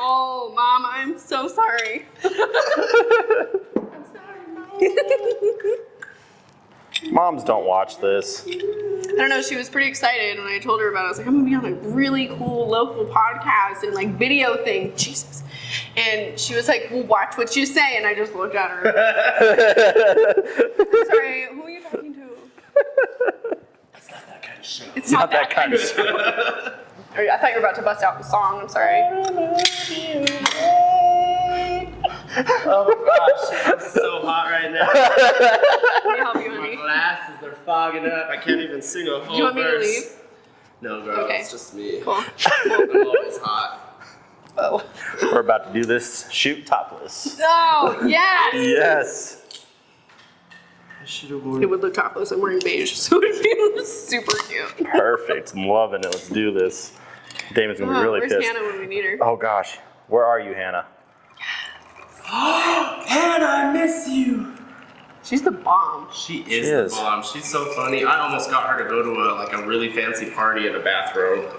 Oh, Mom, I'm so sorry. I'm sorry, Mom. Moms don't watch this. I don't know, she was pretty excited when I told her about it. I was like, I'm gonna be on a really cool local podcast and like video thing. Jesus. And she was like, well, watch what you say. And I just looked at her. I'm sorry, who are you talking to? It's not that kind of show. It's not that kind of show. I thought you were about to bust out the song. I'm sorry. Oh my gosh, it's so hot right now. Can I help you, My honey? glasses are fogging up. I can't even sing a whole verse. Do you want me to leave? No, girl, Okay. it's just me. Cool. I'm always hot. Oh. We're about to do this shoot topless. Oh, yes! Yes. I should have worn It would look topless. I'm wearing beige, so it'd be super cute. Perfect. I'm loving it. Let's do this. Damon's gonna be really where's pissed. Hannah when we need her? Oh gosh. Where are you, Hannah? Hannah, I miss you. She's the bomb. She is the bomb. She's so funny. I almost got her to go to a really fancy party in a bathrobe.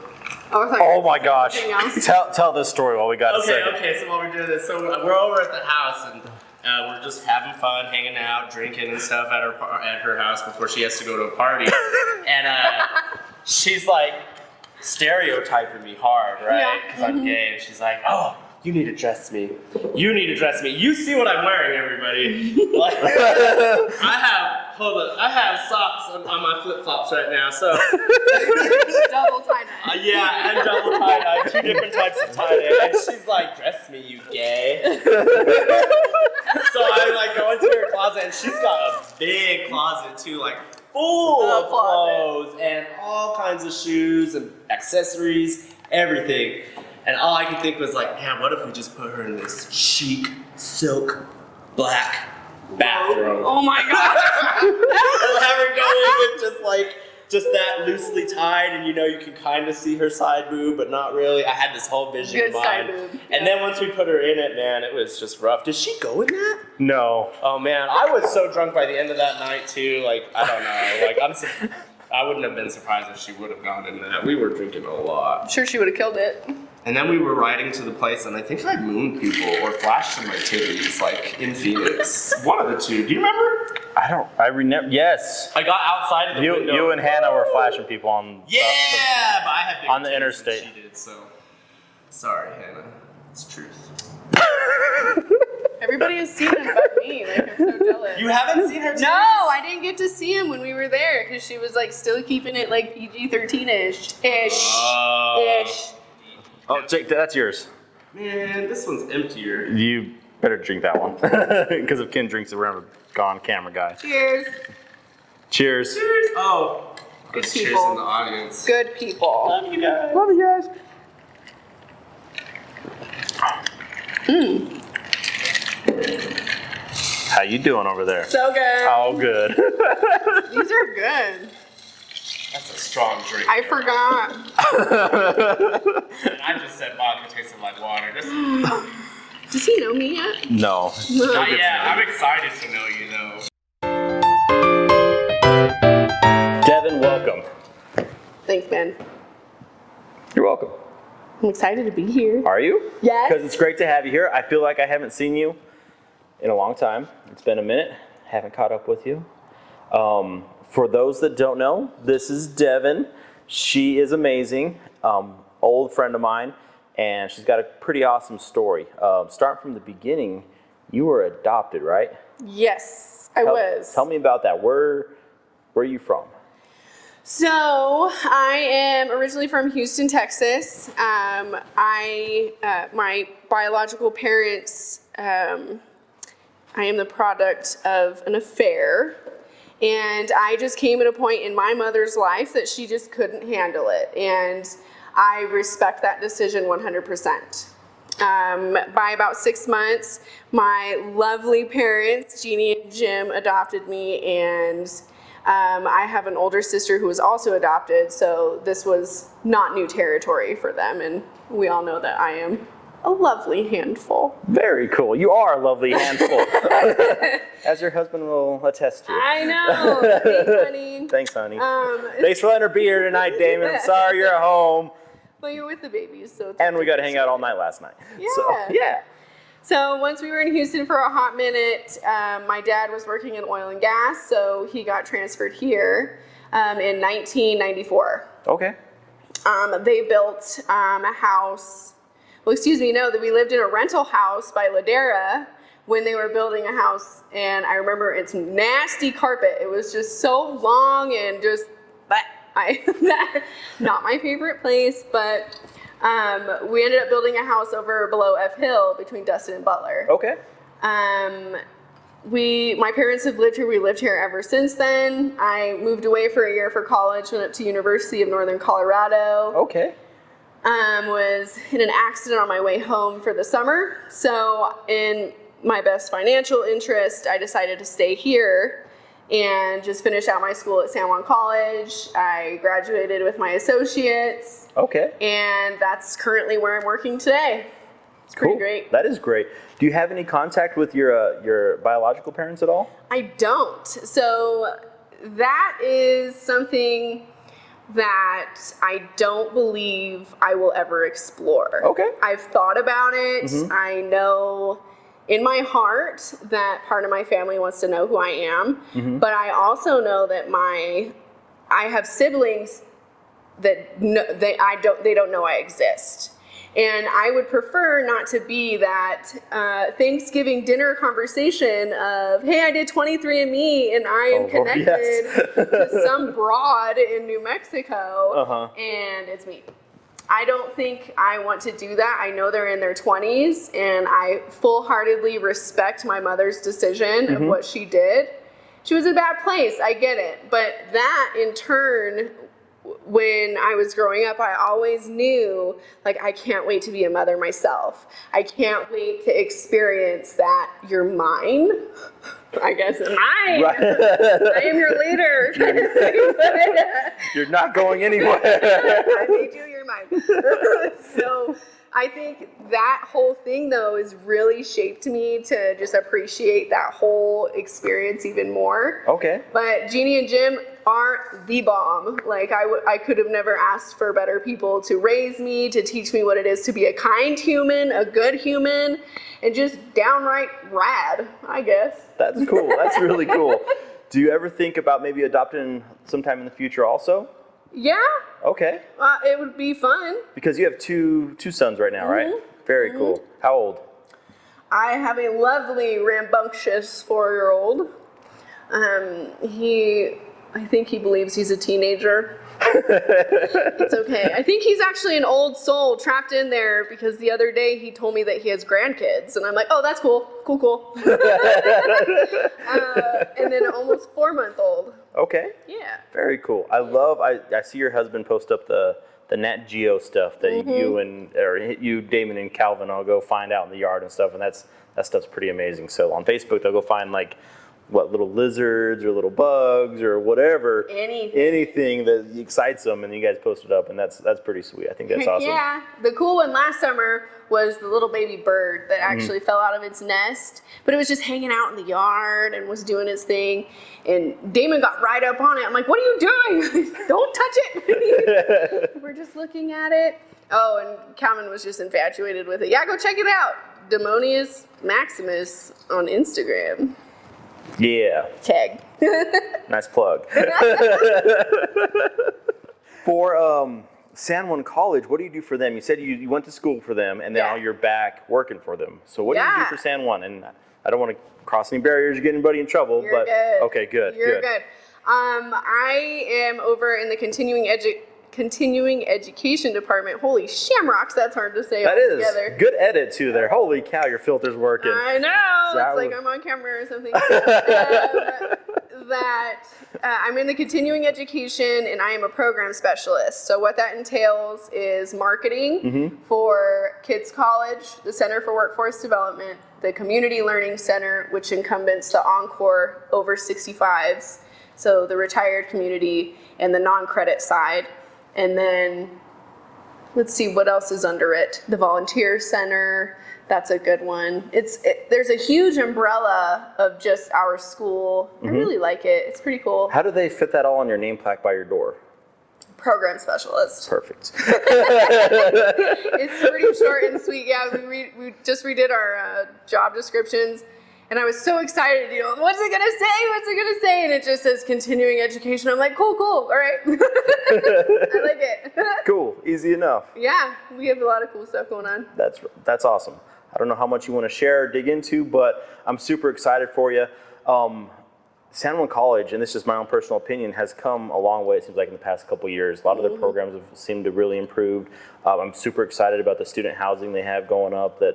Oh my gosh. Tell this story while we got a second. Okay, so while we're doing this, so we're over at the house and we're just having fun, hanging out, drinking and stuff at her house before she has to go to a party. And she's like stereotyping me hard, right? Because I'm gay. And she's like, oh, you need to dress me. You need to dress me. You see what I'm wearing, everybody. Like, I have socks on my flip-flops right now, so. Double tie-dye. Yeah, and double tie-dye, 2 different types of tie-dye. And she's like, dress me, you gay. So I like go into her closet, and she's got a big closet too, like full of clothes and all kinds of shoes and accessories, everything. And all I could think was like, man, what if we just put her in this chic, silk, black bathrobe? Oh my god! And have her go in with just that loosely tied, and you know you can kind of see her side boob, but not really. I had this whole vision in mind. Side boob. And then once we put her in it, man, it was just rough. Did she go in that? No. Oh man, I was so drunk by the end of that night too. Like I don't know. Like I wouldn't have been surprised if she would have gone in that. We were drinking a lot. I'm sure she would have killed it. And then we were riding to the place, and I think I mooned people or flashed some of my titties, like in Phoenix. One of the two. Do you remember? I remember. Yes. I got outside of the window. You and Hannah were flashing people on. Yeah, but I had big on the titties interstate. and she did, so sorry, Hannah. It's truth. Everybody has seen him but me. Like, I'm so jealous. You haven't seen her titties? No, I didn't get to see him when we were there because she was like still keeping it like PG-13-ish. Ish. Oh, Jake, that's yours. Man, this one's emptier. You better drink that one. Because if Ken drinks it, we're going to go on camera, guy. Cheers. Cheers. Cheers. Oh. Good Cheers people. in the audience. Good people. Love you guys. Love you guys. How you doing over there? So good. Oh, good. These are good. That's a strong drink. I forgot. And I just said vodka tasted like water. Does he know me yet? No. Not yet. I'm excited to know you though. Devon, welcome. Thanks, man. You're welcome. I'm excited to be here. Are you? Yes. Because it's great to have you here. I feel like I haven't seen you in a long time. It's been a minute. Haven't caught up with you. For those that don't know, this is Devon. She is amazing. Old friend of mine, and she's got a pretty awesome story. Starting from the beginning, you were adopted, right? Yes, I was. Tell me about that. Where are you from? So I am originally from Houston, Texas. My biological parents, I am the product of an affair. And I just came at a point in my mother's life that she just couldn't handle it. And I respect that decision 100%. By about 6 months, my lovely parents, Jeannie and Jim, adopted me, and I have an older sister who was also adopted, so this was not new territory for them, and we all know that I am a lovely handful. Very cool. You are a lovely handful. As your husband will attest to. I know. Thanks, honey. Thanks, honey. Thanks for letting her be here tonight, Damon. I'm sorry you're at home. Well, you're with the babies, so it's And we got to hang out all night last night. Yeah. So, yeah. So once we were in Houston for a hot minute, my dad was working in oil and gas, so he got transferred here in 1994. Okay. They built a house. Well, excuse me, no, that we lived in a rental house by Ladera when they were building a house, and I remember its nasty carpet. It was just so long and just, not my favorite place, but we ended up building a house over below F Hill between Dustin and Butler. Okay. My parents have lived here. We lived here ever since then. I moved away for a year for college, went up to University of Northern Colorado. Okay. Was in an accident on my way home for the summer. So in my best financial interest, I decided to stay here and just finish out my school at San Juan College. I graduated with my associates. Okay. And that's currently where I'm working today. It's pretty great. That is great. Do you have any contact with your biological parents at all? I don't. So that is something that I don't believe I will ever explore. Okay. I've thought about it. Mm-hmm. I know in my heart that part of my family wants to know who I am, Mm-hmm. but I also know that I have siblings that they don't know I exist. And I would prefer not to be that Thanksgiving dinner conversation of, hey, I did 23andMe and I am connected to some broad in New Mexico, and it's me. I don't think I want to do that. I know they're in their 20s, and I full-heartedly respect my mother's decision of what she did. She was in a bad place, I get it. But that, in turn, when I was growing up, I always knew, like, I can't wait to be a mother myself. I can't wait to experience that. You're mine. I guess mine. Right. I am your leader. You're not going anywhere. I made you, you're mine. So I think that whole thing, though, has really shaped me to just appreciate that whole experience even more. Okay. But Jeannie and Jim are the bomb. Like, I could have never asked for better people to raise me, to teach me what it is to be a kind human, a good human, and just downright rad, I guess. That's cool. That's really cool. Do you ever think about maybe adopting sometime in the future also? Yeah. Okay. It would be fun. Because you have two sons right now, right? Very cool. How old? I have a lovely, rambunctious 4-year-old. I think he believes he's a teenager. It's okay. I think he's actually an old soul trapped in there, because the other day he told me that he has grandkids, and I'm like, oh, that's cool. Cool. And then an almost 4-month-old. Okay. Yeah. Very cool. I see your husband post up the Nat Geo stuff that you, Damon and Calvin all go find out in the yard and stuff, and that stuff's pretty amazing. So on Facebook they'll go find like little lizards or little bugs or whatever, anything that excites them, and you guys post it up, and that's pretty sweet. I think that's awesome. Yeah. The cool one last summer was the little baby bird that actually fell out of its nest, but it was just hanging out in the yard and was doing its thing, and Damon got right up on it. I'm like, what are you doing? Don't touch it. We're just looking at it. Oh, and Calvin was just infatuated with it. Yeah, go check it out. Demonius Maximus on Instagram. Yeah. Tag. Nice plug. For San Juan College, what do you do for them? You said you went to school for them, and now you're back working for them. So what do you do for San Juan? And I don't want to cross any barriers or get anybody in trouble. You're good. Okay, good. You're good. I am over in the continuing education department. Holy shamrocks, that's hard to say. That together. is good edit too there. Holy cow, your filter's working. I know. It's like I'm on camera or something. I'm in the continuing education, and I am a program specialist. So what that entails is marketing for Kids College, the Center for Workforce Development, the Community Learning Center, which encompasses the Encore over 65s, so the retired community, and the non-credit side. And then, let's see what else is under it. The Volunteer Center, that's a good one. There's a huge umbrella of just our school. I really like it. It's pretty cool. How do they fit that all on your name plaque by your door? Program specialist. Perfect. It's pretty short and sweet. Yeah, we just redid our job descriptions, and I was so excited. You know, what's it gonna say? What's it gonna say? And it just says continuing education. I'm like, cool, all right. I like it. Cool, easy enough. Yeah, we have a lot of cool stuff going on. That's awesome. I don't know how much you want to share or dig into, but I'm super excited for you. San Juan College, and this is my own personal opinion, has come a long way, it seems like, in the past couple years. A lot of their programs have seemed to really improve. I'm super excited about the student housing they have going up. I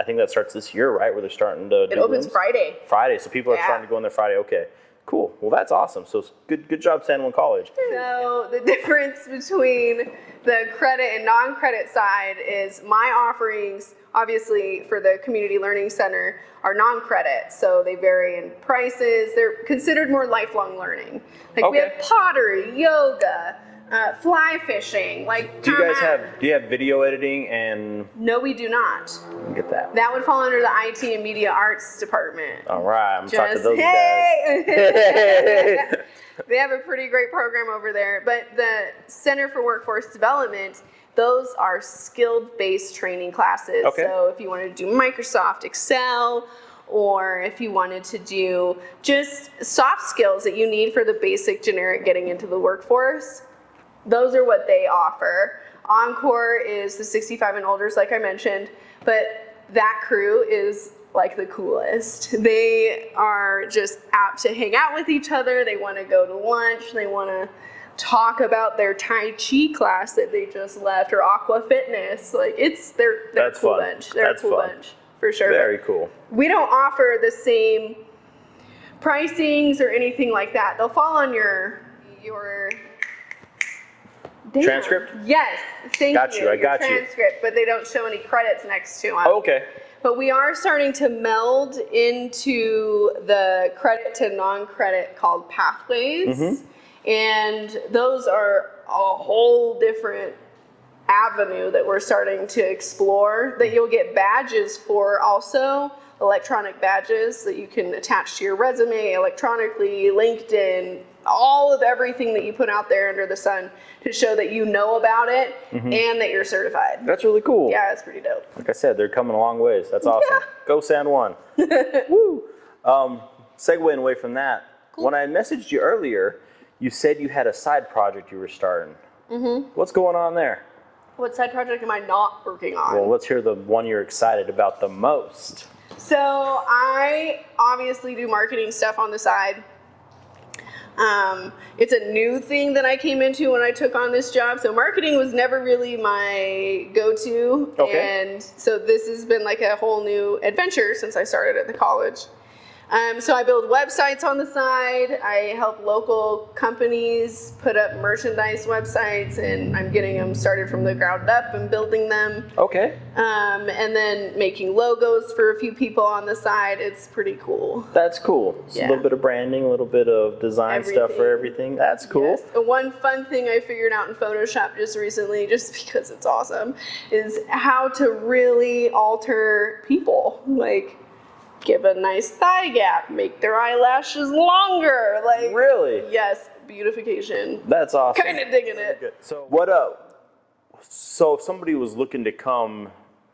think that starts this year, right, where they're starting to It opens rooms? Friday, so people are starting to go in there Friday. Okay, cool. Well, that's awesome. So good job, San Juan College. So the difference between the credit and non-credit side is my offerings, obviously, for the Community Learning Center are non-credit, so they vary in prices. They're considered more lifelong learning. Like we have pottery, yoga, fly fishing. Like do you have video editing and? No, we do not. Get that. That would fall under the IT and Media Arts department. All right, I'm talking to those guys. They have a pretty great program over there, but the Center for Workforce Development, those are skilled-based training classes. Okay. So if you wanted to do Microsoft Excel, or if you wanted to do just soft skills that you need for the basic generic getting into the workforce, those are what they offer. Encore is the 65 and olders, like I mentioned, but that crew is like the coolest. They are just apt to hang out with each other. They want to go to lunch. They want to talk about their Tai Chi class that they just left, or Aqua Fitness. Like they're a cool bunch. They're a cool bunch for sure. Very cool. We don't offer the same pricings or anything like that. They'll fall on your transcript? Yes, thank you. I got you. Transcript, but they don't show any credits next to them. Oh, okay. But we are starting to meld into the credit to non-credit called Pathways. And those are a whole different avenue that we're starting to explore, that you'll get badges for also, electronic badges that you can attach to your resume electronically, LinkedIn, all of everything that you put out there under the sun to show that you know about it and that you're certified. That's really cool. Yeah, it's pretty dope. Like I said, they're coming a long ways. That's awesome. Yeah. Go San Juan. Woo. Segueing away from that, when I messaged you earlier, you said you had a side project you were starting. What's going on there? What side project am I not working on? Well, let's hear the one you're excited about the most. So I obviously do marketing stuff on the side. It's a new thing that I came into when I took on this job. So marketing was never really my go-to. Okay. And so this has been like a whole new adventure since I started at the college. So I build websites on the side. I help local companies put up merchandise websites, and I'm getting them started from the ground up and building them. Okay. And then making logos for a few people on the side. It's pretty cool. That's cool. So Yeah. a little bit of branding, a little bit of design stuff for everything. That's cool. Yes. And one fun thing I figured out in Photoshop just recently, just because it's awesome, is how to really alter people. Like, give a nice thigh gap, make their eyelashes longer. Like, really? Yes, beautification. That's awesome. Kind of digging it. Good. So so if somebody was looking to come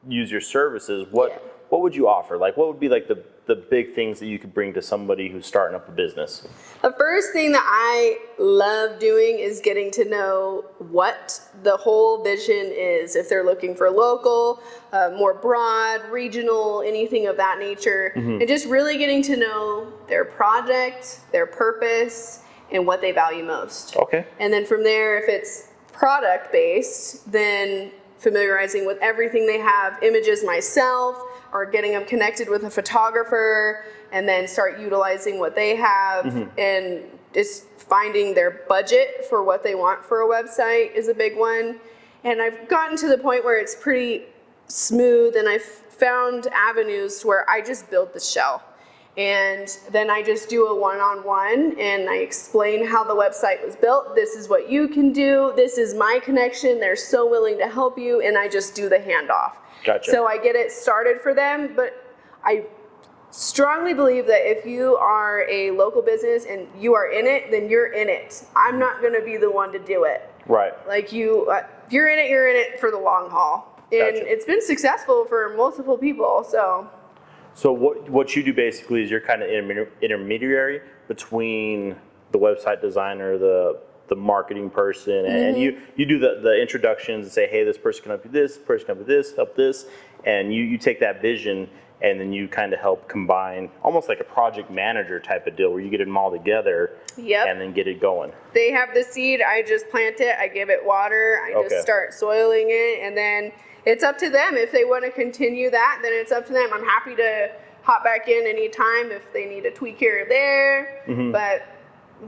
use your services, what would you offer? Like, what would be like the big things that you could bring to somebody who's starting up a business? The first thing that I love doing is getting to know what the whole vision is. If they're looking for local, more broad, regional, anything of that nature, and just really getting to know their project, their purpose, and what they value most. Okay. And then from there, if it's product based, then familiarizing with everything they have, images myself, or getting them connected with a photographer, and then start utilizing what they have, and just finding their budget for what they want for a website is a big one. And I've gotten to the point where it's pretty smooth, and I've found avenues where I just build the shell. And then I just do a one-on-one, and I explain how the website was built. This is what you can do. This is my connection. They're so willing to help you, and I just do the handoff. Gotcha. So I get it started for them, but I strongly believe that if you are a local business and you are in it, then you're in it. I'm not going to be the one to do it. Right. Like you're in it for the long haul. And Gotcha. it's been successful for multiple people, so. So what you do basically is you're kind of intermediary between the website designer, the marketing person, and you do the introductions and say, hey, this person can help you this person can help you this, help this, and you take that vision and then you kind of help combine, almost like a project manager type of deal where you get them all together and then get it going. They have the seed, I just plant it, I give it water, I just start soiling it, and then it's up to them. If they want to continue that, then it's up to them. I'm happy to hop back in anytime if they need a tweak here or there. But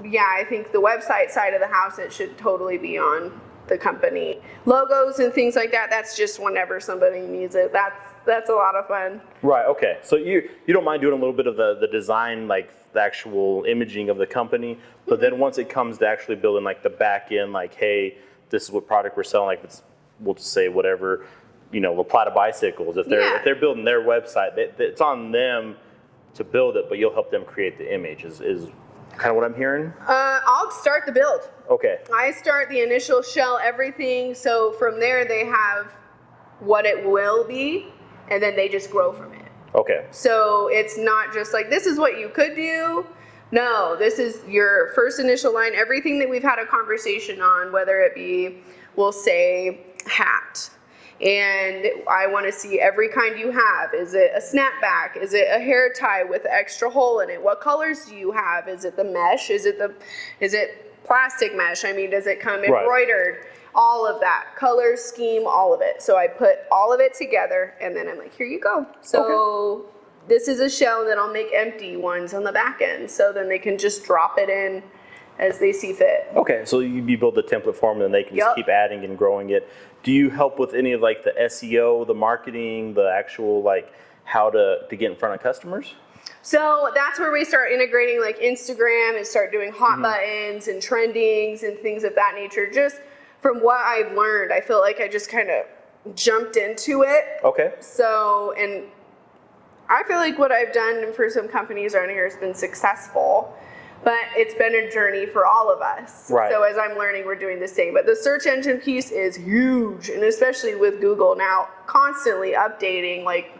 yeah, I think the website side of the house, it should totally be on the company. Logos and things like that, that's just whenever somebody needs it. That's a lot of fun. Right, okay. So you don't mind doing a little bit of the design, like the actual imaging of the company, but then once it comes to actually building like the back end, like, hey, this is what product we're selling, like we'll just say whatever, La Plata bicycles, if they're building their website, it's on them to build it, but you'll help them create the image is kind of what I'm hearing? I'll start the build. Okay. I start the initial shell, everything. So from there, they have what it will be, and then they just grow from it. Okay. So it's not just like, this is what you could do. No, this is your first initial line. Everything that we've had a conversation on, whether it be, we'll say, hat. And I want to see every kind you have. Is it a snapback? Is it a hair tie with an extra hole in it? What colors do you have? Is it the mesh? Is it plastic mesh? I mean, does it come embroidered? All of that. Color, scheme, all of it. So I put all of it together and then I'm like, here you go. So this is a shell that I'll make empty ones on the back end. So then they can just drop it in as they see fit. Okay, so you build the template for them and they can just keep adding and growing it. Do you help with any of like the SEO, the marketing, the actual like how to get in front of customers? So that's where we start integrating like Instagram and start doing hot buttons and trendings and things of that nature. Just from what I've learned, I feel like I just kind of jumped into it. Okay. So, and I feel like what I've done for some companies around here has been successful. But it's been a journey for all of us. Right. So as I'm learning, we're doing the same. But the search engine piece is huge. And especially with Google now constantly updating, like,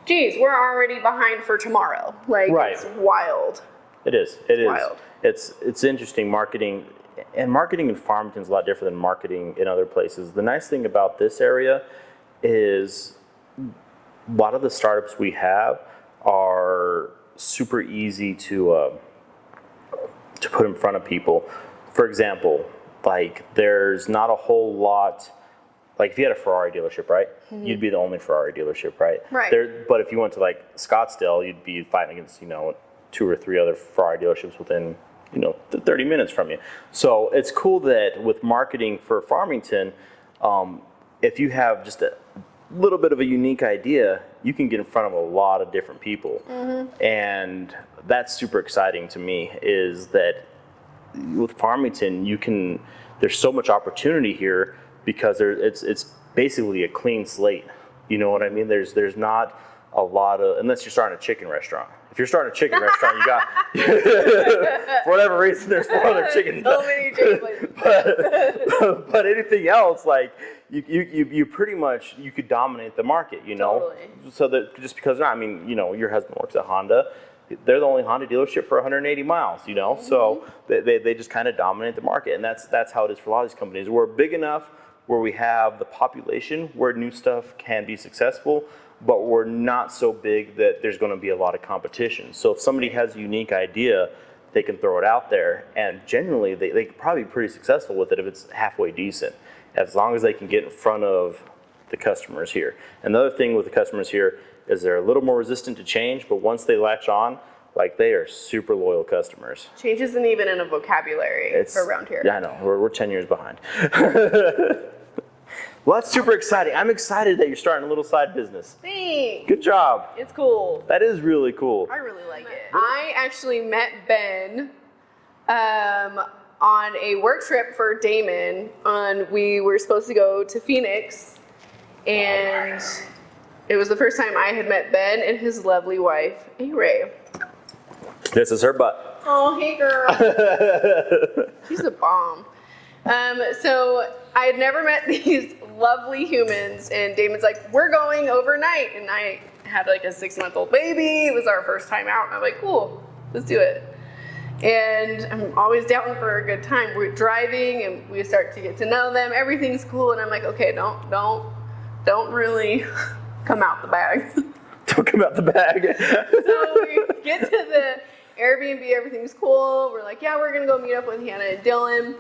geez, we're already behind for tomorrow. Like, it's wild. It is. It is. Wild. It's interesting. Marketing in Farmington is a lot different than marketing in other places. The nice thing about this area is a lot of the startups we have are super easy to put in front of people. For example, like there's not a whole lot, like if you had a Ferrari dealership, right? You'd be the only Ferrari dealership, right? Right. But if you went to like Scottsdale, you'd be fighting against, 2 or 3 other Ferrari dealerships within, 30 minutes from you. So it's cool that with marketing for Farmington, if you have just a little bit of a unique idea, you can get in front of a lot of different people. And that's super exciting to me, is that with Farmington, there's so much opportunity here because it's basically a clean slate. You know what I mean? There's not a lot of, unless you're starting a chicken restaurant. If you're starting a chicken restaurant, you got, for whatever reason, there's 4 other chickens. So many chicken places. but anything else, like you pretty much, you could dominate the market, Totally. So that just because, your husband works at Honda, they're the only Honda dealership for 180 miles, so they just kind of dominate the market, and that's how it is for a lot of these companies. We're big enough where we have the population where new stuff can be successful, but we're not so big that there's going to be a lot of competition. So if somebody has a unique idea, they can throw it out there, and generally they can probably be pretty successful with it if it's halfway decent, as long as they can get in front of the customers here. And the other thing with the customers here is they're a little more resistant to change, but once they latch on, like they are super loyal customers. Change isn't even in a vocabulary around here. Yeah, I know. We're 10 years behind. Well, that's super exciting. I'm excited that you're starting a little side business. Thanks. Good job. It's cool. That is really cool. I really like it. I actually met Ben on a work trip for Damon. We were supposed to go to Phoenix, and it was the first time I had met Ben and his lovely wife, A-Ray. This is her butt. Oh, hey girl. She's a bomb. So I had never met these lovely humans, and Damon's like, we're going overnight. And I had like a 6-month-old baby. It was our first time out. And I'm like, cool, let's do it. And I'm always down for a good time. We're driving and we start to get to know them. Everything's cool. And I'm like, okay, don't really come out the bag. Don't come out the bag. So we get to the Airbnb, everything's cool. We're like, yeah, we're gonna go meet up with Hannah and Dylan,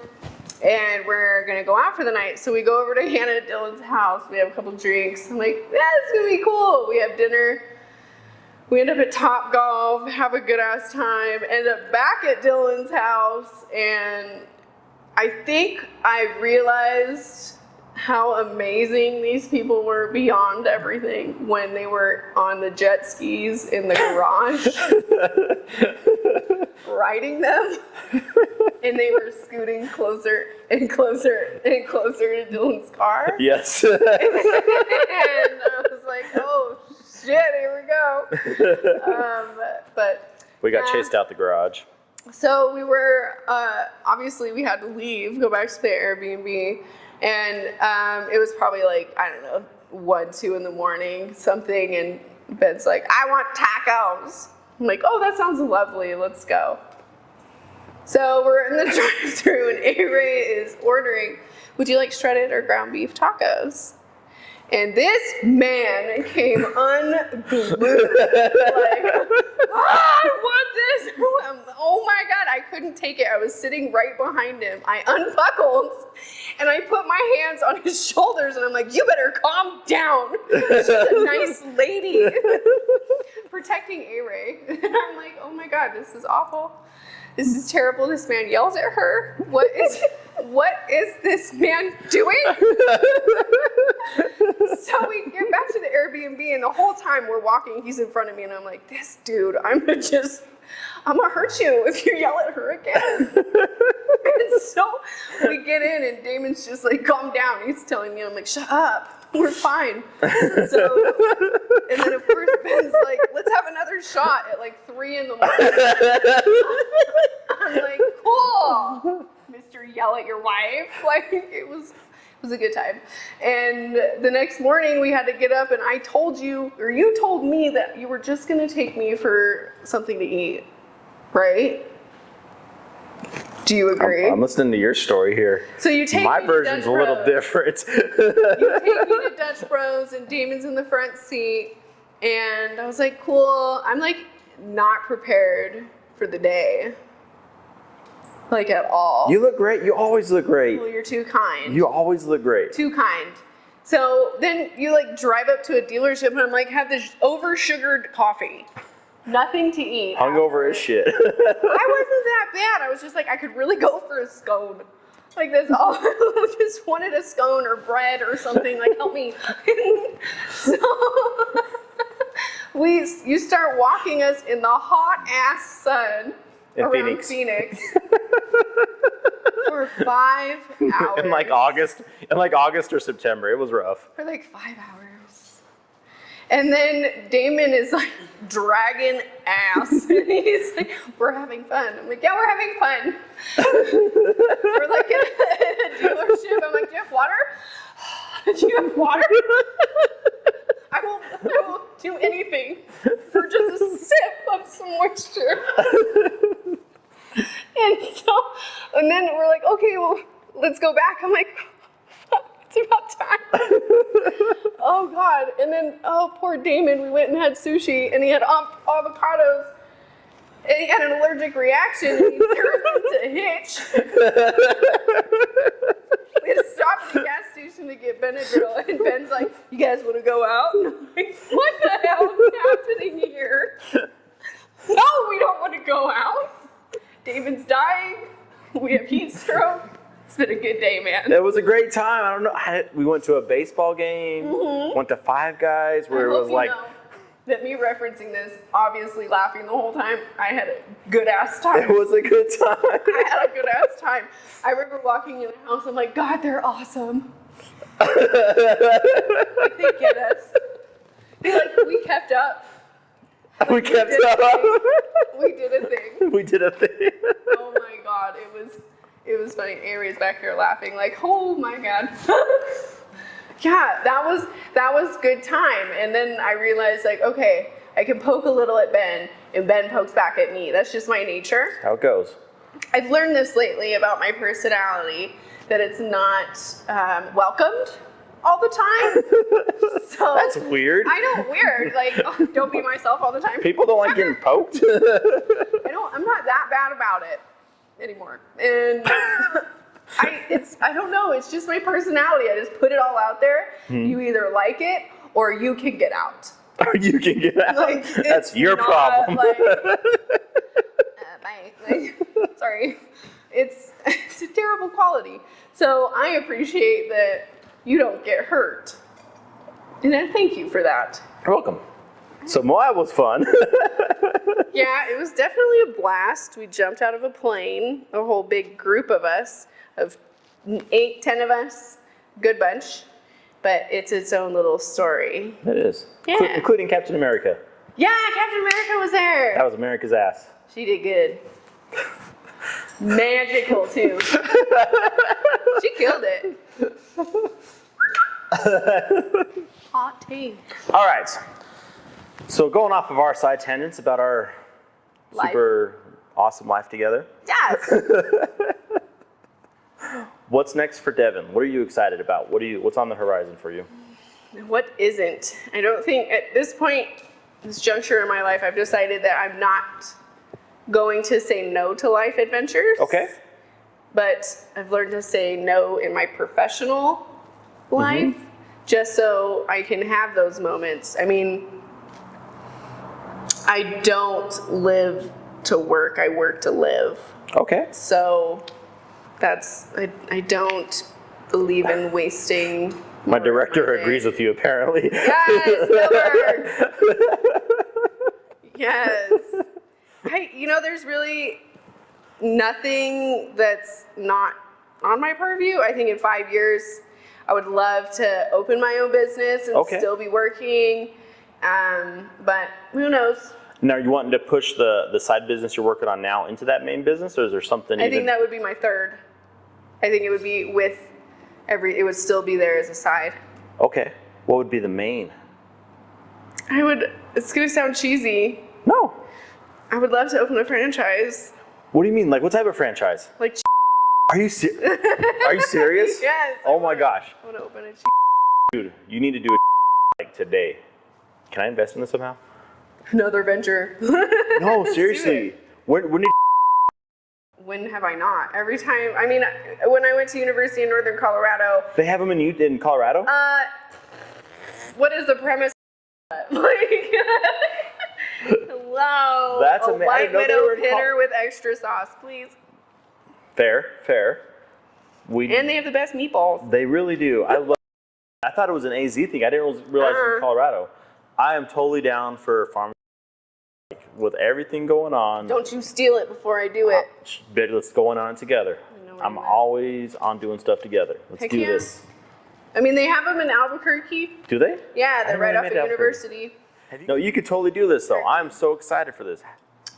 and we're gonna go out for the night. So we go over to Hannah and Dylan's house. We have a couple drinks. I'm like, yeah, it's gonna be cool. We have dinner. We end up at Top Golf, have a good ass time, end up back at Dylan's house, and I think I realized how amazing these people were beyond everything when they were on the jet skis in the garage, riding them, and they were scooting closer and closer and closer to Dylan's car. Yes. And I was like, oh shit, here we go. But We got chased out the garage. so we were, obviously we had to leave, go back to the Airbnb, and it was probably like, I don't know, 1, 2 in the morning, something, and Ben's like, I want tacos. I'm like, oh, that sounds lovely, let's go. So we're in the drive-thru, and A-Ray is ordering, would you like shredded or ground beef tacos? And this man came unglued, like, I want this. Oh my God, I couldn't take it. I was sitting right behind him. I unbuckled and I put my hands on his shoulders and I'm like, you better calm down. She's a nice lady. Protecting A-Ray. And I'm like, oh my God, this is awful. This is terrible. This man yells at her. What is this man doing? So we get back to the Airbnb, and the whole time we're walking, he's in front of me, and I'm like, this dude, I'm gonna hurt you if you yell at her again. And so we get in, and Damon's just like, calm down. He's telling me, I'm like, shut up. We're fine. So, and then of course Ben's like, let's have another shot at like 3 in the morning. I'm like, cool, Mr. Yell at your wife. Like, it was a good time. And the next morning we had to get up, and I told you, or you told me that you were just gonna take me for something to eat, right? Do you agree? I'm listening to your story here. So you take My me to version's Dutch a little Bros. different. You take me to Dutch Bros, and Damon's in the front seat, and I was like, cool. I'm like not prepared for the day, like at all. You look great. You always look great. Well, you're too kind. You always look great. Too kind. So then you like drive up to a dealership, and I'm like, have this over-sugared coffee. Nothing to eat. Hungover as shit. I wasn't that bad. I was just like, I could really go for a scone. Like, that's all. I just wanted a scone or bread or something. Like, help me. So you start walking us in the hot ass sun In around Phoenix for 5 hours. in like August or September. It was rough. For like 5 hours. And then Damon is like dragging ass. And he's like, we're having fun. I'm like, yeah, we're having fun. We're like at a dealership. I'm like, do you have water? Do you have water? I will do anything for just a sip of some moisture. And then we're like, okay, well, let's go back. I'm like, it's about time. Oh God. And then, oh, poor Damon, we went and had sushi, and he had avocados, and he had an allergic reaction, and he turned into a hitch. We had to stop at the gas station to get Benadryl, and Ben's like, you guys want to go out? And I'm like, what the hell is happening here? No, we don't want to go out. Damon's dying. We have heat stroke. It's been a good day, man. It was a great time. I don't know. We went to a baseball game. Went to Five Guys where it was like. Know that me referencing this, obviously laughing the whole time, I had a good ass time. It was a good time. I had a good ass time. I remember walking in the house. I'm like, God, they're awesome. Like, they get us. We kept up. We kept up. We did a thing. We did a thing. Oh my God, It was funny. Avery's back here laughing like, oh my God. Yeah, that was good time. And then I realized like, okay, I can poke a little at Ben and Ben pokes back at me. That's just my nature. How it goes. I've learned this lately about my personality, that it's not welcomed all the time. So That's weird. I know, weird. Like, don't be myself all the time. People don't like getting poked. I'm not that bad about it anymore. And I don't know, it's just my personality. I just put it all out there. You either like it or you can get out. Or you can get out. Like, That's your not, problem. Like, bye. Like, sorry. It's a terrible quality. So I appreciate that you don't get hurt. And I thank you for that. You're welcome. So Moab was fun. Yeah, it was definitely a blast. We jumped out of a plane, a whole big group of us, of 8, 10 of us, good bunch. But it's its own little story. It is. Yeah. Including Captain America. Yeah, Captain America was there. That was America's ass. She did good. Magical too. She killed it. Hot tea. All right. So going off of our side tangents about our Life. super awesome life together. Yes. What's next for Devon? What are you excited about? What's on the horizon for you? What isn't? I don't think at this point, this juncture in my life, I've decided that I'm not going to say no to life adventures. Okay. But I've learned to say no in my professional life, just so I can have those moments. I mean, I don't live to work, I work to live. Okay. So I don't believe in wasting. My director agrees with you, apparently. Yes, never. Yes. There's really nothing that's not on my purview. I think in 5 years, I would love to open my own business and still be working. But who knows? Now, are you wanting to push the side business you're working on now into that main business, or is there something? I think that would be my third. I think it would be it would still be there as a side. Okay. What would be the main? It's going to sound cheesy. No. I would love to open a franchise. What do you mean? Like, what type of franchise? Like, Are you serious? yes. Oh my gosh. I want to open a Dude, you need to do it like today. Can I invest in this somehow? another venture. No, seriously. When have I not? Every time, when I went to university in Northern Colorado. They have them in Colorado? What is the premise? Like, hello. That's a I white didn't know they widow were in pinner with extra sauce, please. Fair. And they have the best meatballs. They really do. I thought it was an AZ thing. I didn't realize it was in Colorado. I am totally down for farm with everything going on. Don't you steal it before I do it. Let's go on together. I'm always on doing stuff together. Let's do this. They have them in Albuquerque. Do they? Yeah, they're right off at university. No, you could totally do this though. I'm so excited for this.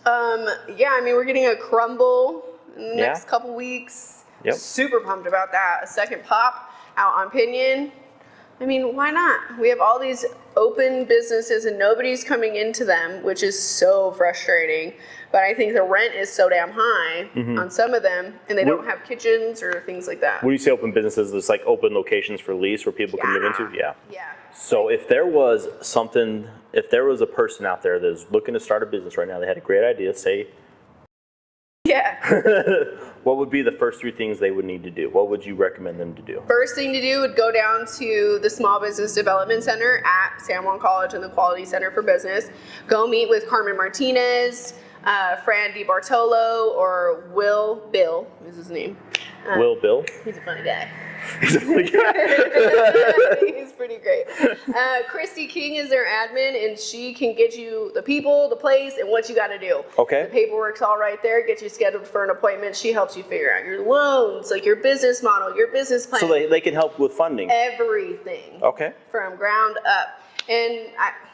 We're getting a crumble in the next couple weeks. Yep. Super pumped about that. A second pop out on Pinion. Why not? We have all these open businesses and nobody's coming into them, which is so frustrating. But I think the rent is so damn high on some of them, and they don't have kitchens or things like that. When you say open businesses, it's like open locations for lease where people can move into? Yeah. Yeah. So if there was a person out there that's looking to start a business right now, they had a great idea, say, yeah. what would be the first 3 things they would need to do? What would you recommend them to do? First thing to do would go down to the Small Business Development Center at San Juan College and the Quality Center for Business. Go meet with Carmen Martinez, Fran DiBartolo, or Will Bill is his name. Will Bill? He's a funny guy. He's a funny guy. He's pretty great. Christy King is their admin, and she can get you the people, the place, and what you got to do. Okay. The paperwork's all right there. Get you scheduled for an appointment. She helps you figure out your loans, like your business model, your business plan. So they can help with funding. Everything. Okay. From ground up. And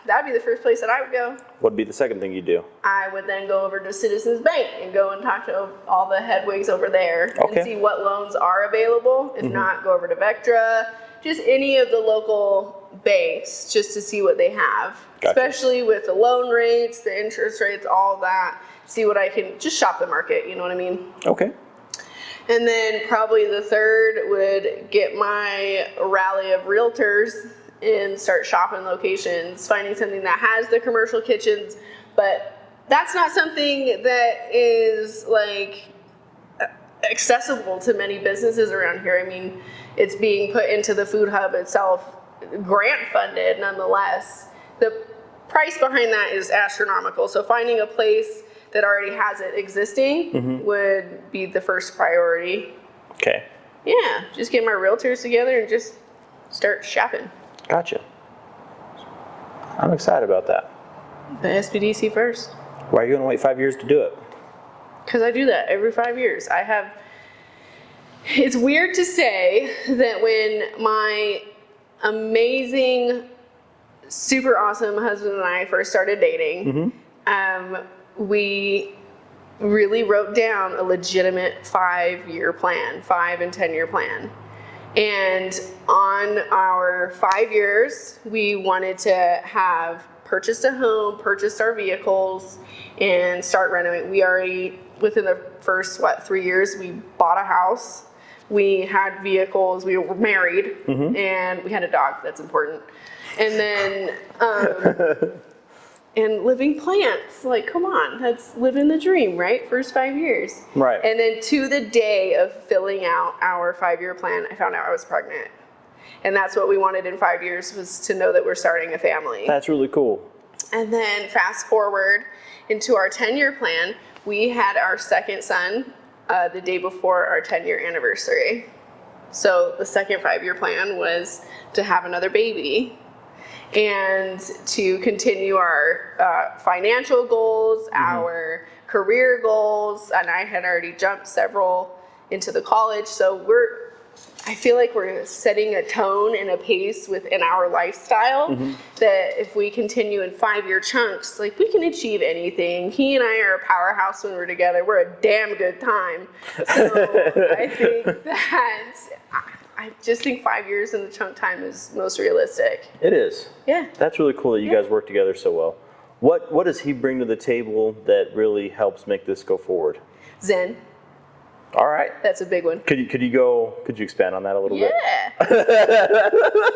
that'd be the first place that I would go. What'd be the second thing you do? I would then go over to Citizens Bank and go and talk to all the headwigs over there Okay. and see what loans are available. If not, go over to Vectra, just any of the local banks, just to see what they have. Gotcha. Especially with the loan rates, the interest rates, all that. See what I can, just shop the market, you know what I mean? Okay. And then probably the third would get my rally of realtors and start shopping locations, finding something that has the commercial kitchens, but that's not something that is like accessible to many businesses around here. I mean, it's being put into the food hub itself, grant funded nonetheless. The price behind that is astronomical. So finding a place that already has it existing would be the first priority. Okay. Yeah, just get my realtors together and just start shopping. Gotcha. I'm excited about that. The SBDC first. Why are you going to wait 5 years to do it? Because I do that every 5 years. It's weird to say that when my amazing, super awesome husband and I first started dating, we really wrote down a legitimate 5-year plan, 5 and 10-year plan. And on our 5 years, we wanted to have purchased a home, purchased our vehicles, and start renovating. We already, within the first, 3 years, we bought a house. We had vehicles, we were married, and we had a dog, that's important. And then, and living plants, like, come on, that's living the dream, right? First 5 years. Right. And then to the day of filling out our 5-year plan, I found out I was pregnant. And that's what we wanted in 5 years, was to know that we're starting a family. That's really cool. And then fast forward into our 10-year plan, we had our second son the day before our 10-year anniversary. So the second 5-year plan was to have another baby and to continue our financial goals, our career goals, and I had already jumped several into the college. So I feel like we're setting a tone and a pace within our lifestyle that if we continue in 5-year chunks, like, we can achieve anything. He and I are a powerhouse when we're together. We're a damn good time. So I think that I just think 5 years in the chunk time is most realistic. It is. Yeah. That's really cool that you guys work together so well. What does he bring to the table that really helps make this go forward? Zen. All right. That's a big one. Could you expand on that a little bit? Yeah.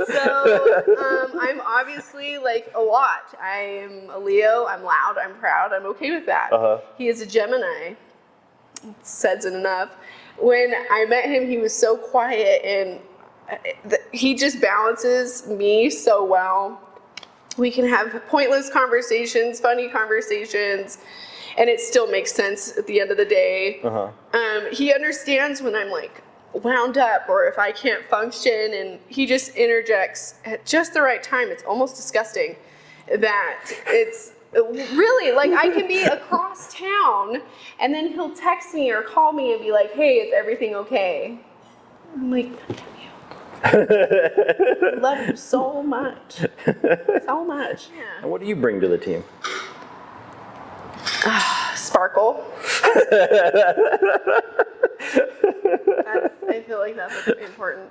So I'm obviously like a lot. I am a Leo. I'm loud. I'm proud. I'm okay with that. He is a Gemini. Says it enough. When I met him, he was so quiet, and he just balances me so well. We can have pointless conversations, funny conversations, and it still makes sense at the end of the day. He understands when I'm like wound up or if I can't function, and he just interjects at just the right time. It's almost disgusting that it's really, like, I can be across town and then he'll text me or call me and be like, hey, is everything okay? I'm like, I love him so much. So much. Yeah. And what do you bring to the team? Sparkle. I feel like that's important.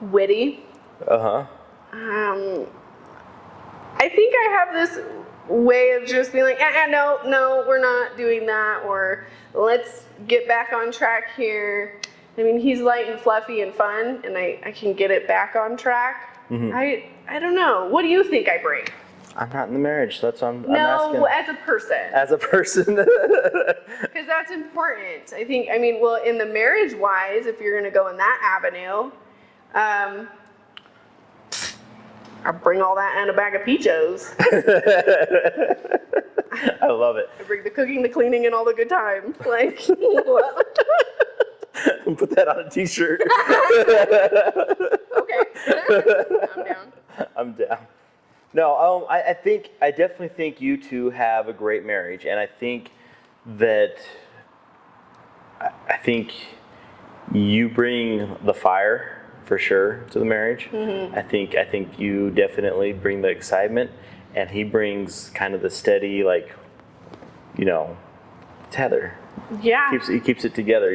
Witty. I think I have this way of just being like, no, we're not doing that, or let's get back on track here. I mean, he's light and fluffy and fun, and I can get it back on track. I don't know. What do you think I bring? I'm not in the marriage, so that's what I'm asking. No, as a person. As a person. Because that's important. I think, well, in the marriage-wise, if you're going to go in that avenue, I'll bring all that and a bag of Peachos. I love it. I bring the cooking, the cleaning, and all the good time. Like, Put that on a t-shirt. Okay. I'm down. I'm down. No, I definitely think you two have a great marriage, and I think you bring the fire for sure to the marriage. I think you definitely bring the excitement, and he brings kind of the steady, like, tether. Yeah. He keeps it together,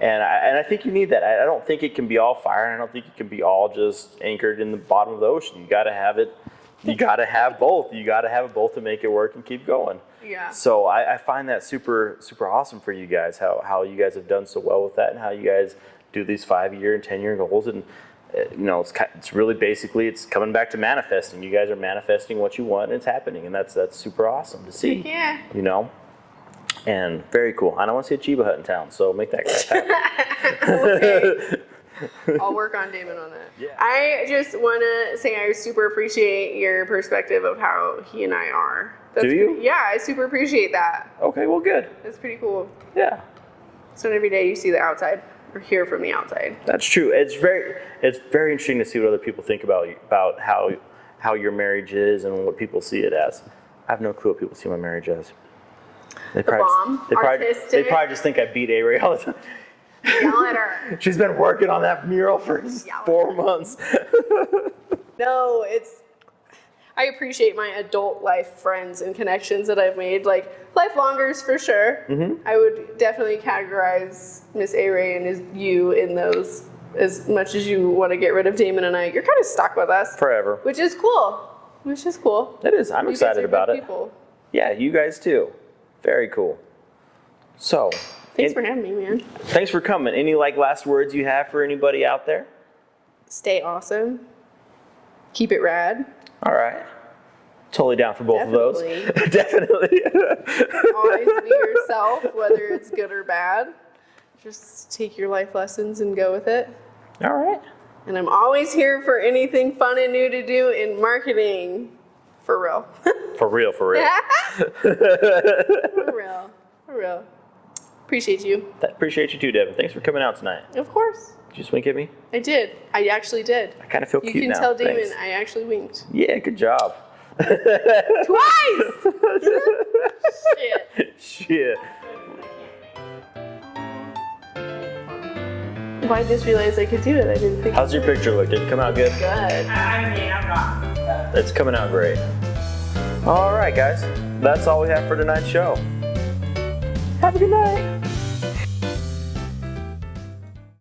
and I think you need that. I don't think it can be all fire, and I don't think it can be all just anchored in the bottom of the ocean. You got to have it. You got to have both. You got to have both to make it work and keep going. Yeah. So I find that super, super awesome for you guys, how you guys have done so well with that, and how you guys do these 5-year and 10-year goals. And it's really basically, it's coming back to manifesting. You guys are manifesting what you want, and it's happening, and that's super awesome to see. Yeah. And very cool. I don't want to see a Chiba Hut in town, so make that happen. Okay. I'll work on Damon on that. Yeah. I just want to say I super appreciate your perspective of how he and I are. Do you? Yeah, I super appreciate that. Okay, well, good. That's pretty cool. Yeah. So every day you see the outside or hear from the outside. That's true. It's very interesting to see what other people think about how your marriage is and what people see it as. I have no clue what people see my marriage as. They probably just think I beat A-Ray all the time. Yell at her. She's been working on that mural for 4 months. No, I appreciate my adult life friends and connections that I've made, like lifelongers for sure. Mm-hmm. I would definitely categorize Miss A-Ray and you in those. As much as you want to get rid of Damon and I, you're kind of stuck with us. Forever. Which is cool. It is. I'm excited about it. People. Yeah, you guys too. Very cool. So. Thanks for having me, man. Thanks for coming. Any last words you have for anybody out there? Stay awesome. Keep it rad. All right. Totally down for both of those. Definitely. Always be yourself, whether it's good or bad. Just take your life lessons and go with it. All right. And I'm always here for anything fun and new to do in marketing. For real. For real. For real. Appreciate you. Appreciate you too, Devin. Thanks for coming out tonight. Of course. Did you just wink at me? I did. I actually did. I kind of feel cute now. You can tell Damon Thanks. I actually winked. Yeah, good job. Twice! Shit. Well, I just realized I could do it. I didn't think. How's your picture look? Did it come out good? Good. I mean, I'm not. It's coming out great. All right, guys. That's all we have for tonight's show. Have a good night.